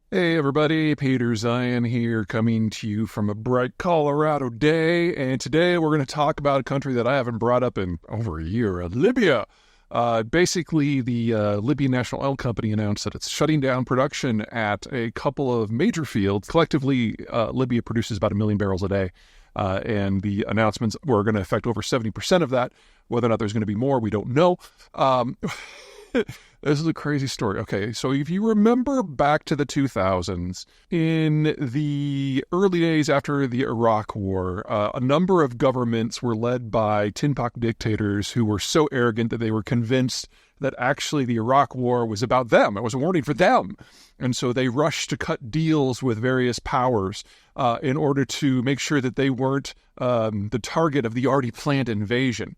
Hey everybody, Peter Zeihan here, coming to you from a bright Colorado day, and today we're going to talk about a country that I haven't brought up in over a year, Libya. Basically, the Libyan National Oil Company announced that it's shutting down production at a couple of major fields. Collectively, Libya produces about 1 million barrels a day, and the announcements were going to affect over 70% of that. Whether or not there's going to be more, we don't know. This is a crazy story. Okay, so if you remember back to the 2000s, in the early days after the Iraq War, a number of governments were led by tin pot dictators who were so arrogant that they were convinced that actually the Iraq War was about them. It was a warning for them. And so they rushed to cut deals with various powers in order to make sure that they weren't the target of the already planned invasion.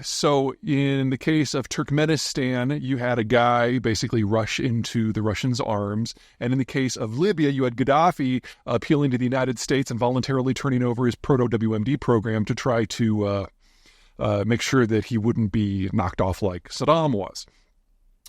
So in the case of Turkmenistan, you had a guy basically rush into the Russians' arms. And in the case of Libya, you had Gaddafi appealing to the United States and voluntarily turning over his proto-WMD program to try to make sure that he wouldn't be knocked off like Saddam was.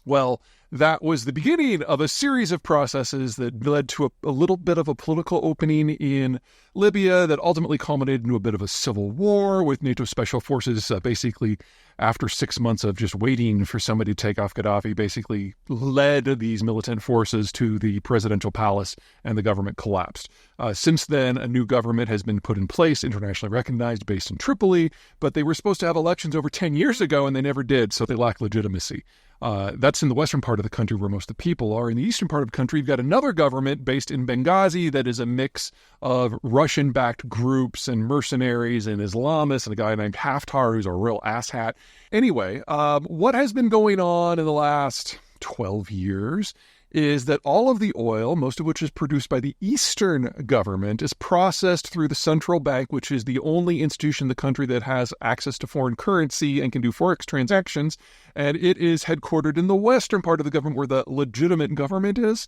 Well, that was the beginning of a series of processes that led to a little bit of a political opening in Libya that ultimately culminated into a bit of a civil war with NATO special forces basically after 6 months of just waiting for somebody to take off Gaddafi, basically led these militant forces to the presidential palace and the government collapsed. Since then, a new government has been put in place, internationally recognized, based in Tripoli, but they were supposed to have elections over 10 years ago and they never did, so they lack legitimacy. That's in the western part of the country where most of the people are. In the eastern part of the country, you've got another government based in Benghazi that is a mix of Russian-backed groups and mercenaries and Islamists and a guy named Haftar who's a real asshat. Anyway, what has been going on in the last 12 years is that all of the oil, most of which is produced by the Eastern government, is processed through the central bank, which is the only institution in the country that has access to foreign currency and can do forex transactions. And it is headquartered in the Western part of the government where the legitimate government is.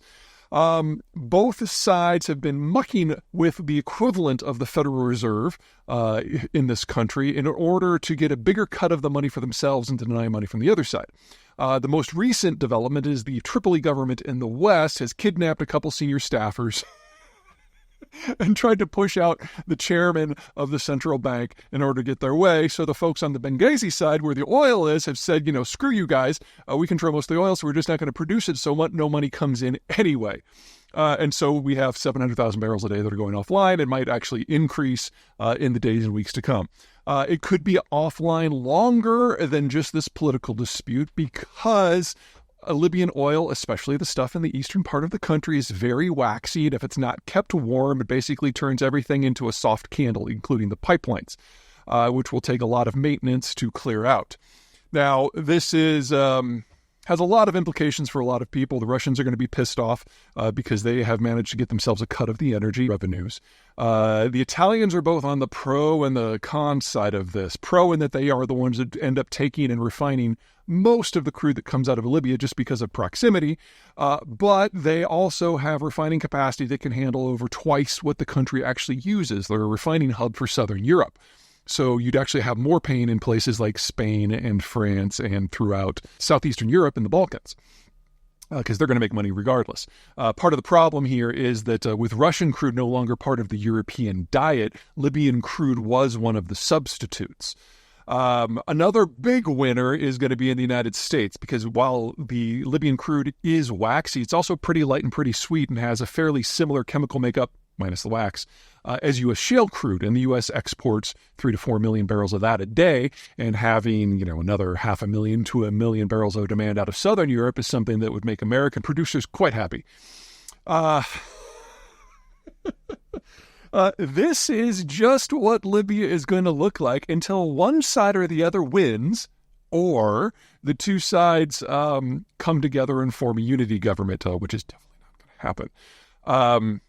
Both sides have been mucking with the equivalent of the Federal Reserve in this country in order to get a bigger cut of the money for themselves and to deny money from the other side. The most recent development is the Tripoli government in the West has kidnapped a couple senior staffers and tried to push out the chairman of the central bank in order to get their way. So the folks on the Benghazi side, where the oil is, have said, screw you guys. We control most of the oil, so we're just not going to produce it, so no money comes in anyway. And so we have 700,000 barrels a day that are going offline and might actually increase in the days and weeks to come. It could be offline longer than just this political dispute because Libyan oil, especially the stuff in the eastern part of the country, is very waxy. And if it's not kept warm, it basically turns everything into a soft candle, including the pipelines, which will take a lot of maintenance to clear out. Now, this is has a lot of implications for a lot of people. The Russians are going to be pissed off because they have managed to get themselves a cut of the energy revenues. The Italians are both on the pro and the con side of this. Pro in that they are the ones that end up taking and refining most of the crude that comes out of Libya just because of proximity, but they also have refining capacity that can handle over twice what the country actually uses. They're a refining hub for Southern Europe. So you'd actually have more pain in places like Spain and France and throughout Southeastern Europe and the Balkans, because they're going to make money regardless. Part of the problem here is that with Russian crude no longer part of the European diet, Libyan crude was one of the substitutes. Another big winner is going to be in the United States because while the Libyan crude is waxy, it's also pretty light and pretty sweet and has a fairly similar chemical makeup, minus the wax, as U.S. shale crude. And the U.S. exports 3 to 4 million barrels of that a day. And having, another 500,000 to 1 million barrels of demand out of Southern Europe is something that would make American producers quite happy. This is just what Libya is going to look like until one side or the other wins, or the two sides come together and form a unity government, which is definitely not going to happen.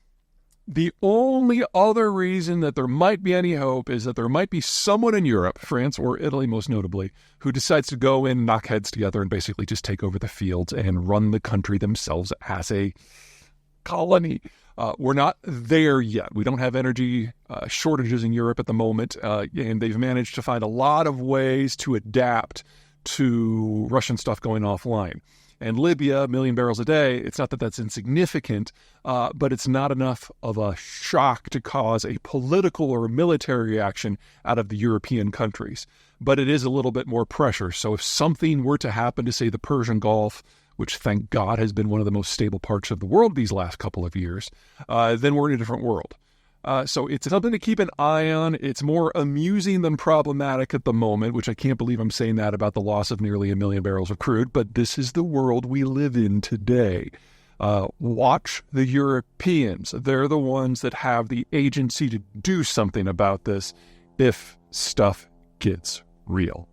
The only other reason that there might be any hope is that there might be someone in Europe, France or Italy most notably, who decides to go in, knock heads together, and basically just take over the fields and run the country themselves as a colony. We're not there yet. We don't have energy shortages in Europe at the moment, and they've managed to find a lot of ways to adapt to Russian stuff going offline. And Libya, 1 million barrels a day, it's not that that's insignificant, but it's not enough of a shock to cause a political or military reaction out of the European countries. But it is a little bit more pressure. So if something were to happen to, say, the Persian Gulf, which thank God has been one of the most stable parts of the world these last couple of years, then we're in a different world. So it's something to keep an eye on. It's more amusing than problematic at the moment, which I can't believe I'm saying that about the loss of nearly 1 million barrels of crude, but this is the world we live in today. Watch the Europeans. They're the ones that have the agency to do something about this if stuff gets real.